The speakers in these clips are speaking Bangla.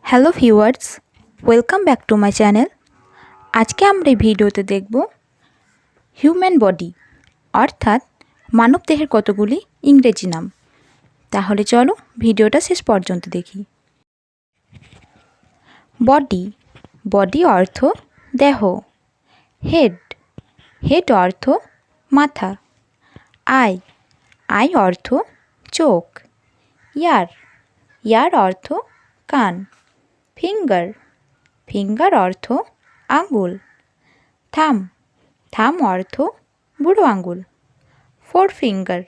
Hello viewers, welcome back to my channel. আজকে আমরা এই ভিডিওতে দেখব হিউম্যান বডি অর্থাৎ মানব দেহের কতগুলি ইংরেজি নাম। তাহলে চলো ভিডিওটা শেষ পর্যন্ত দেখি। বডি, বডি অর্থ দেহ। হেড, হেড অর্থ মাথা। আই, আই অর্থ চোখ। ইয়ার, ইয়ার অর্থ কান। ফিঙ্গার, ফিঙ্গার অর্থ আঙ্গুল। থাম, থাম অর্থ বুড়ো আঙ্গুল। ফোর ফিঙ্গার,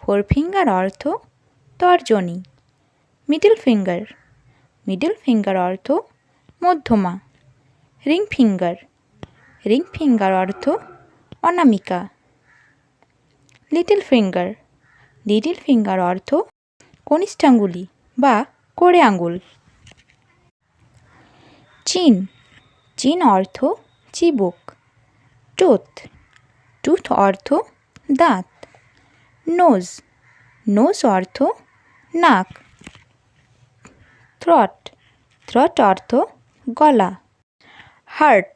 ফোর ফিঙ্গার অর্থ তর্জনী। মিডল ফিঙ্গার, মিডল ফিঙ্গার অর্থ মধ্যমা। রিং ফিঙ্গার, রিং ফিঙ্গার অর্থ অনামিকা। লিটল ফিঙ্গার, লিটল ফিঙ্গার অর্থ কনিষ্ঠাঙ্গুলি বা কোড়ে আঙ্গুল। চিন, চিন অর্থ চিবুক। টুথ, টুথ অর্থ দাঁত। নোজ, নোজ অর্থ নাক। থ্রট, থ্রট অর্থ গলা। হার্ট,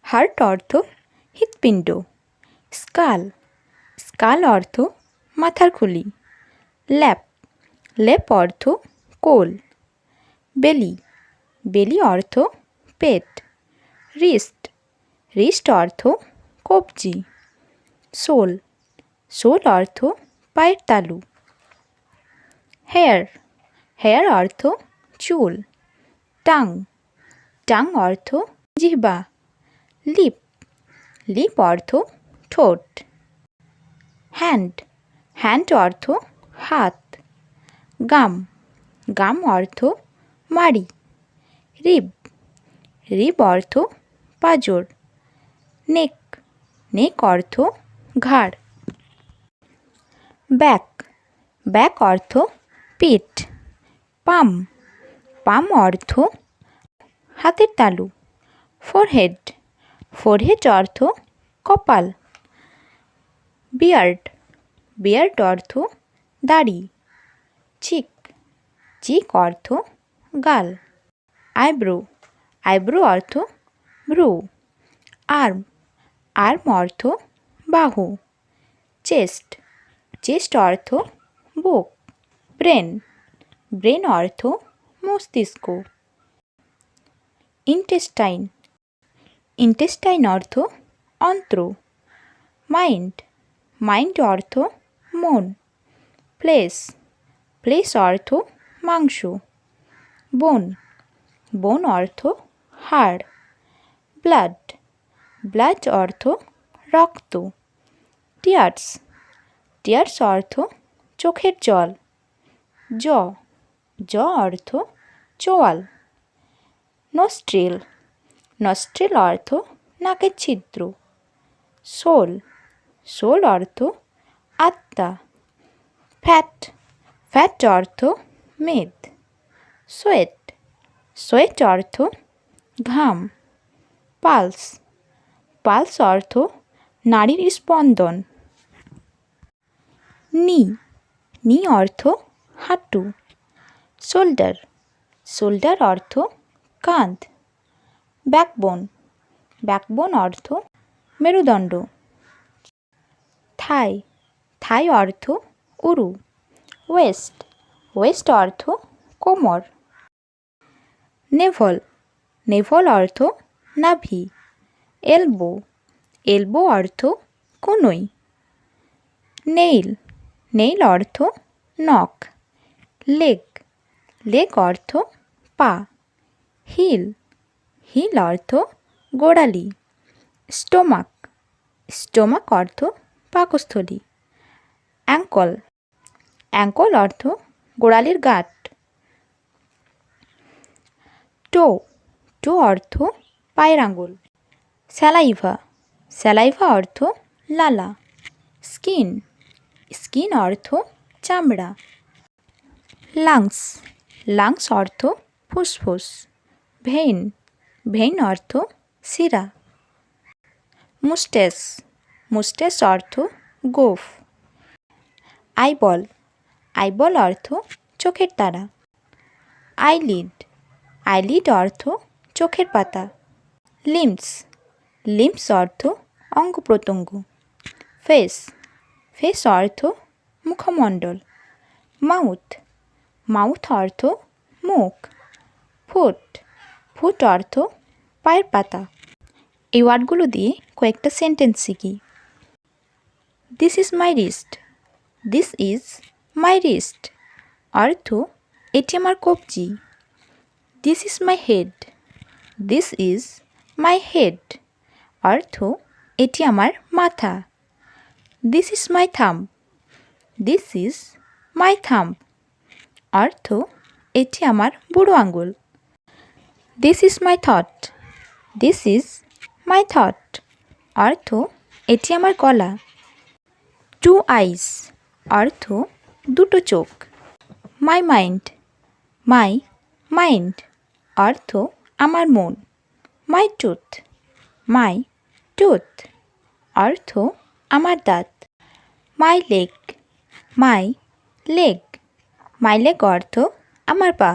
হার্ট অর্থ হৃৎপিণ্ড। স্কাল, স্কাল অর্থ মাথার খুলি। ল্যাপ, ল্যাপ অর্থ কোল। বেলি, বেলি অর্থ পেট। রিস্ট, রিস্ট অর্থ কবজি। সোল, সোল অর্থ পায়ের তালু। হেয়ার, হেয়ার অর্থ চুল। টাং, টাং অর্থ জিহ্বা। লিপ, লিপ অর্থ ঠোঁট। হ্যান্ড, হ্যান্ড অর্থ হাত। গাম, গাম অর্থ মাড়ি। রিব, রিব অর্থ পাঁজর। নেক, নেক অর্থ ঘাড়। ব্যাক, ব্যাক অর্থ পিঠ। পাম, পাম অর্থ হাতের তালু। ফোরহেড, ফোরহেড অর্থ কপাল। বিয়ার্ড, বিয়ার্ড অর্থ দাড়ি। চিক, চিক অর্থ গাল। আইব্রো, আইব্রো অর্থ ভ্রু। আর্ম, আর্ম অর্থ বাহু। চেস্ট, চেস্ট অর্থ বুক। ব্রেন, ব্রেন অর্থ মস্তিষ্ক। ইন্টেস্টাইন, ইন্টেস্টাইন অর্থ অন্ত্র। মাইন্ড, মাইন্ড অর্থ মন। ফ্লেশ, ফ্লেশ অর্থ মাংস। বোন, বোন অর্থ হাড়। ব্লাড, ব্লাড অর্থ রক্ত। টিয়ার্স, টিয়ার্স অর্থ চোখের জল। জ, জ অর্থ চোয়াল। নস্ট্রিল, নস্ট্রিল অর্থ নাকের ছিদ্র। সোল, সোল অর্থ আত্মা। ফ্যাট, ফ্যাট অর্থ মেদ। সোয়েট, সোয়েট অর্থ ঘাম। পালস, পালস অর্থ নাড়ির স্পন্দন। নি, নি অর্থ হাঁটু। শোল্ডার, শোল্ডার অর্থ কাঁধ। ব্যাকবোন, ব্যাকবোন অর্থ মেরুদণ্ড। থাই, থাই অর্থ উরু। ওয়েস্ট, ওয়েস্ট অর্থ কোমর। নেভল, নেভল অর্থ নাভি। এলবো, এলবো অর্থ কনুই। নেইল, নেইল অর্থ নখ। লেগ, লেগ অর্থ পা। হিল, হিল অর্থ গোড়ালি। স্টোমাক, স্টোমাক অর্থ পাকস্থলী। অ্যাঙ্কল, অ্যাঙ্কল অর্থ গোড়ালির গাঁট। টো, টো অর্থ পায়ের আঙ্গুল। স্যালাইভা, স্যালাইভা অর্থ লালা। স্কিন, স্কিন অর্থ চামড়া। লাংস, লাংস অর্থ ফুসফুস। ভেইন, ভেইন অর্থ শিরা। মুস্টেস, মুস্টেস অর্থ গোঁফ। আইবল, আইবল অর্থ চোখের তারা। আইলিড, আইলিড অর্থ চোখের পাতা। লিম্বস, লিম্বস অর্থ অঙ্গ প্রত্যঙ্গ। ফেস, ফেস অর্থ মুখমণ্ডল। মাউথ, মাউথ অর্থ মুখ। ফুট, ফুট অর্থ পায়ের পাতা। এই ওয়ার্ডগুলো দিয়ে কয়েকটা সেন্টেন্স শিখি। This is my wrist, this is my wrist অর্থ এটি আমার কবজি। This is my head, this is my head অর্থ এটি আমার মাথা। This is my thumb, this is my thumb অর্থ এটি আমার বুড়ো আঙ্গুল। This is my thought, this is my thought অর্থ এটি আমার গলা। টু আইস অর্থ দুটো চোখ। মাই মাইন্ড, মাই মাইন্ড অর্থ আমার মন। মাই টুথ, মাই টুথ অর্থ আমার দাঁত। My leg, my leg, my leg অর্থ আমার পা।